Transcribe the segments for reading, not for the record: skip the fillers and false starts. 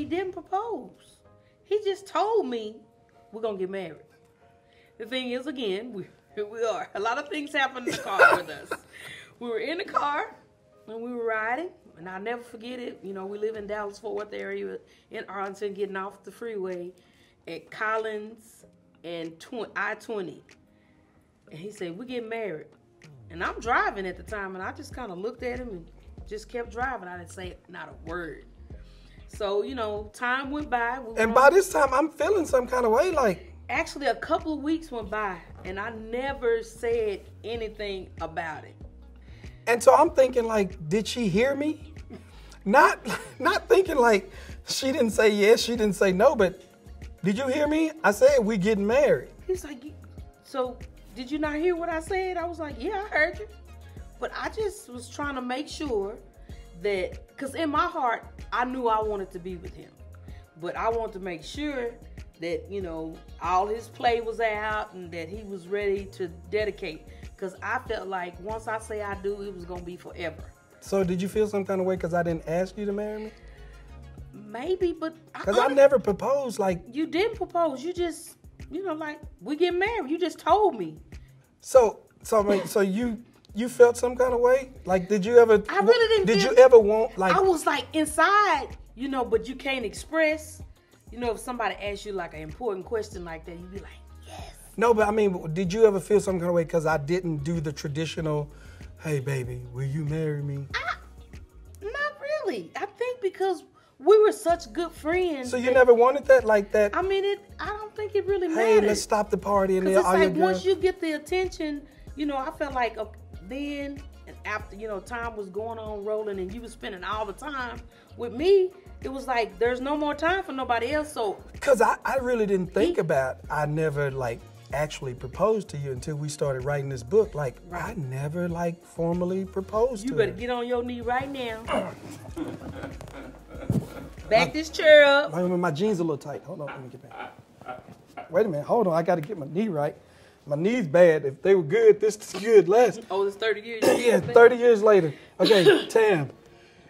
he didn't propose. He just told me we're going to get married. The thing is, again, here we are. A lot of things happened in the car with us. We were in the car and we were riding. And I'll never forget it. You know, we live in Dallas-Fort Worth area in Arlington, getting off the freeway at Collins and I-20. And he said, we're getting married. And I'm driving at the time, and I just kind of looked at him and just kept driving. I didn't say not a word. So, you know, time went by. And by this time, I'm feeling some kind of way, like... Actually, a couple of weeks went by, and I never said anything about it. And so I'm thinking, like, did she hear me? Not thinking like she didn't say yes, she didn't say no, but did you hear me? I said we getting married. He's like, so did you not hear what I said? I was like, yeah, I heard you. But I just was trying to make sure that, because in my heart, I knew I wanted to be with him. But I wanted to make sure that, you know, all his play was out and that he was ready to dedicate. Because I felt like once I say I do, it was going to be forever. So did you feel some kind of way because I didn't ask you to marry me? Maybe, but... Because I never proposed, like... You didn't propose. You just, you know, like, we get married. You just told me. So you felt some kind of way? Like, did you ever... I really didn't Did you ever want, like... I was, like, inside, you know, but you can't express. You know, if somebody asks you, like, an important question like that, you'd be like, yes. No, but I mean, did you ever feel some kind of way because I didn't do the traditional, hey, baby, will you marry me? Not really. I think because we were such good friends. So you never wanted that like that? I mean, I don't think it really mattered. Hey, let's stop the party. And then it's like once you get the attention, you know, I felt like then and after, you know, time was going on rolling and you were spending all the time with me, it was like there's no more time for nobody else. So because I really didn't think about, I never like actually proposed to you until we started writing this book. Like, right. I never like formally proposed to you. You better get on your knee right now. Back this chair up. My jeans are a little tight. Hold on, let me get back. Wait a minute, hold on, I got to get my knee right. My knee's bad. If they were good, this is good less. Oh, it's 30 years. Yeah, 30 years later. Okay, Tam,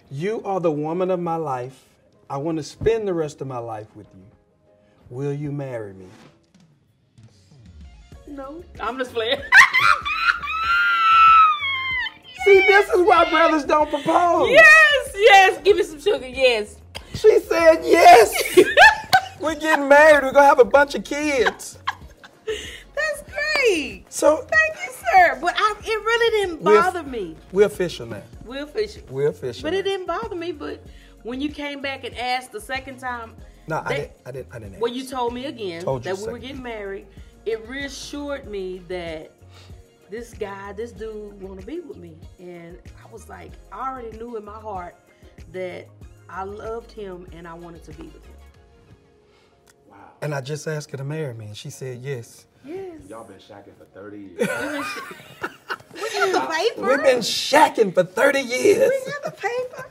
you are the woman of my life. I want to spend the rest of my life with you. Will you marry me? No. I'm just playing. See, this is why brothers don't propose. Yes. Give me some sugar, yes. She said yes. We're getting married. We're going to have a bunch of kids. That's great. So thank you, sir. But it really didn't bother me. We're official now. We're official. But it didn't bother me. But when you came back and asked the second time, no, I didn't ask. Well, you told me again that we were getting married. It reassured me that this dude want to be with me, and I was like, I already knew in my heart that I loved him and I wanted to be with him. Wow. And I just asked her to marry me, and she said yes. Yes. Y'all been shacking for 30 years. We got the paper. We've been shacking for 30 years. We got the paper.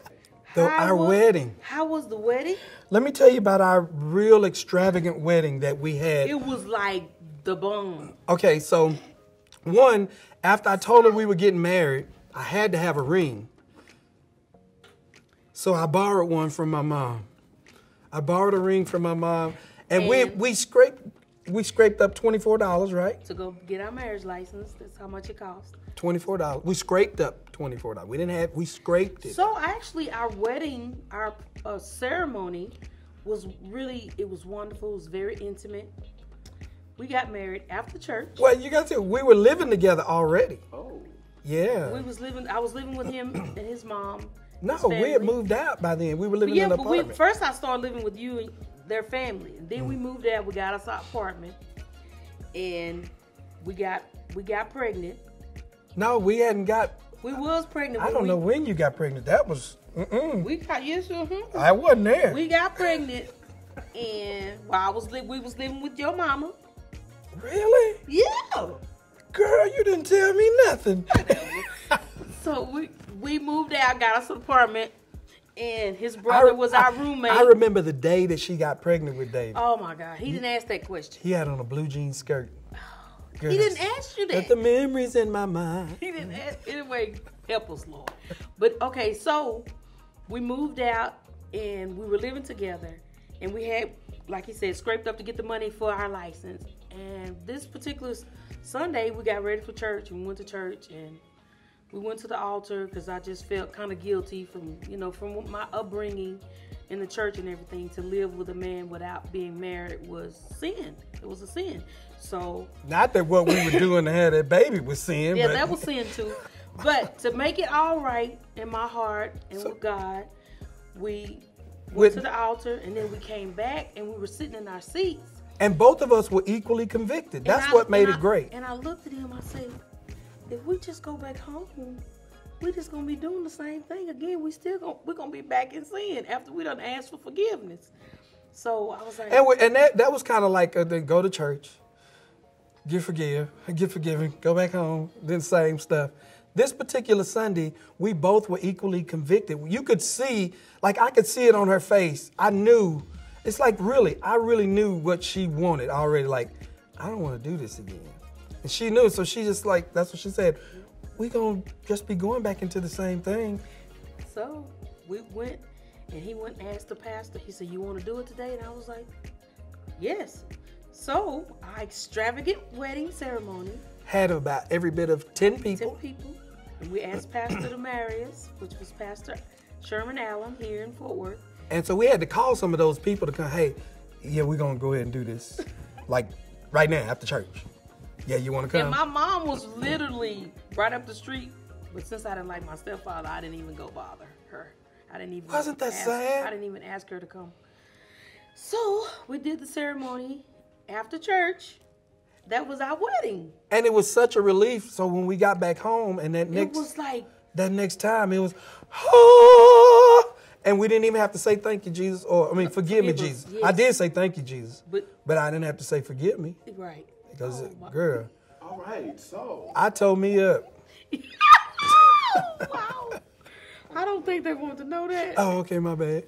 Our wedding. How was the wedding? Let me tell you about our real extravagant wedding that we had. It was like the bomb. Okay, so one, after I told her we were getting married, I had to have a ring. So I borrowed one from my mom. I borrowed a ring from my mom, and we scraped up $24, right? To go get our marriage license. That's how much it cost. $24. We scraped up $24. We scraped it. So actually our wedding, our ceremony was it was wonderful. It was very intimate. We got married after church. Well, you got to, we were living together already. Oh. Yeah. I was living with him and his mom. No, we had moved out by then. We were living in an apartment. First I started living with you and their family. And then we moved out. We got us our apartment. And we got pregnant. No, we hadn't got... We was pregnant. I don't know when you got pregnant. That was... We got... Yes, I wasn't there. We got pregnant. And while we was living with your mama. Really? Yeah. Girl, you didn't tell me nothing. So we moved out, got us an apartment, and his brother was our roommate. I remember the day that she got pregnant with David. Oh my God, he didn't ask that question. He had on a blue jean skirt. Girl, he didn't ask you that. But the memories in my mind. He didn't ask. Anyway, help us, Lord. But okay, so we moved out and we were living together, And we had, like he said, scraped up to get the money for our license. And this particular Sunday, we got ready for church and we went to church and we went to the altar because I just felt kind of guilty from, from my upbringing in the church and everything. To live with a man without being married was sin. It was a sin. So not that what we were doing to have that baby was sin. Yeah, but that was sin too. But to make it all right in my heart and with God, we went to the altar and then we came back and we were sitting in our seats. And both of us were equally convicted. That's what made it great. And I looked at him, I said, if we just go back home, we're just gonna be doing the same thing again. We're gonna be back in sin after we done asked for forgiveness. So I was like, and that was kind of like go to church, get forgiven, go back home, then same stuff. This particular Sunday, we both were equally convicted. You could see, like I could see it on her face. I knew, it's like I really knew what she wanted already. Like, I don't want to do this again. And she knew, so she just like, that's what she said. We gonna just be going back into the same thing. So we went, and he went and asked the pastor. He said, you want to do it today? And I was like, yes. So our extravagant wedding ceremony had about every bit of 10 people. 10 people. And we asked Pastor to marry us, which was Pastor Sherman Allen here in Fort Worth. And so we had to call some of those people to come, hey, yeah, we're going to go ahead and do this. Like right now after church. Yeah, you want to come? And my mom was literally right up the street. But since I didn't like my stepfather, I didn't even go bother her. I didn't even Wasn't that sad? I didn't even ask her to come. So we did the ceremony after church. That was our wedding. And it was such a relief. So when we got back home and that next time it was, oh, and we didn't even have to say thank you, Jesus, or forgive me, Jesus. Yes. I did say thank you, Jesus, but I didn't have to say forgive me. Right. Because, girl. All right, so. I told me up. Wow. I don't think they want to know that. Oh, okay, my bad.